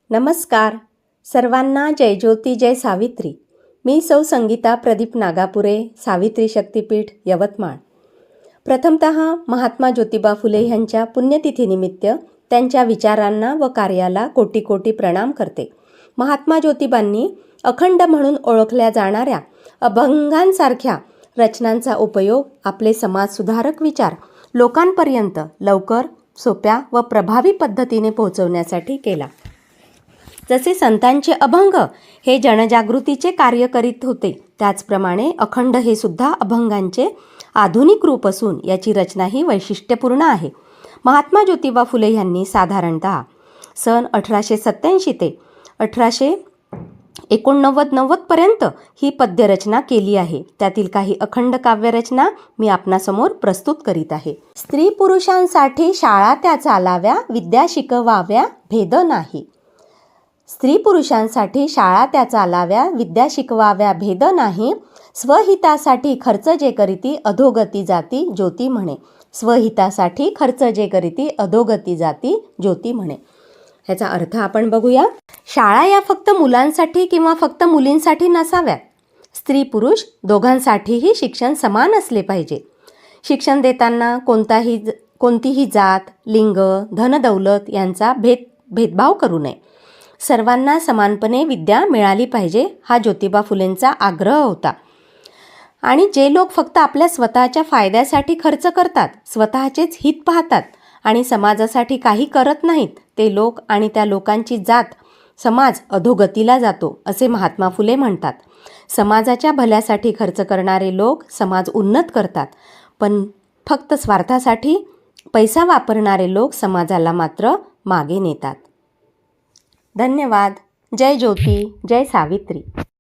नमस्कार. सर्वांना जय ज्योती जय सावित्री. मी सौ संगीता प्रदीप नागापुरे, सावित्री शक्तीपीठ, यवतमाळ. प्रथमतः महात्मा ज्योतिबा फुले यांच्या पुण्यतिथीनिमित्त त्यांच्या विचारांना व कार्याला कोटी कोटी प्रणाम करते. महात्मा ज्योतिबांनी अखंड म्हणून ओळखल्या जाणाऱ्या अभंगांसारख्या रचनांचा उपयोग आपले समाजसुधारक विचार लोकांपर्यंत लवकर, सोप्या व प्रभावी पद्धतीने पोहोचवण्यासाठी केला. जसे संतांचे अभंग हे जनजागृतीचे कार्य करीत होते, त्याचप्रमाणे अखंड हे सुद्धा अभंगांचे आधुनिक रूप असून याची रचनाही वैशिष्ट्यपूर्ण आहे. महात्मा ज्योतिबा फुले यांनी साधारणतः सन 1887 ते 1889 पर्यंत ही पद्यरचना केली आहे. त्यातील काही अखंड काव्यरचना मी आपणासमोर प्रस्तुत करीत आहे. स्त्री पुरुषांसाठी शाळा त्या चालाव्या, विद्या शिकवाव्या भेद नाही. स्त्री पुरुषांसाठी शाळा त्या चालाव्या, विद्या शिकवाव्या भेद नाही. स्वहितासाठी खर्च जे करीती अधोगती जाती ज्योती म्हणे. स्वहितासाठी खर्च जे करीती अधोगती जाती ज्योती म्हणे. ह्याचा अर्थ आपण बघूया. शाळा या फक्त मुलांसाठी किंवा फक्त मुलींसाठी नसाव्यात. स्त्री पुरुष दोघांसाठीही शिक्षण समान असले पाहिजे. शिक्षण देताना कोणतीही जात, लिंग, धनदौलत यांचा भेदभाव करू नये. सर्वांना समानपणे विद्या मिळाली पाहिजे हा ज्योतिबा फुलेंचा आग्रह होता. आणि जे लोक फक्त आपल्या स्वतःच्या फायद्यासाठी खर्च करतात, स्वतःचेच हित पाहतात आणि समाजासाठी काही करत नाहीत, ते लोक आणि त्या लोकांची जात, समाज अधोगतीला जातो असे महात्मा फुले म्हणतात. समाजाच्या भल्यासाठी खर्च करणारे लोक समाज उन्नत करतात, पण फक्त स्वार्थासाठी पैसा वापरणारे लोक समाजाला मात्र मागे नेतात. धन्यवाद. जय ज्योती जय सावित्री.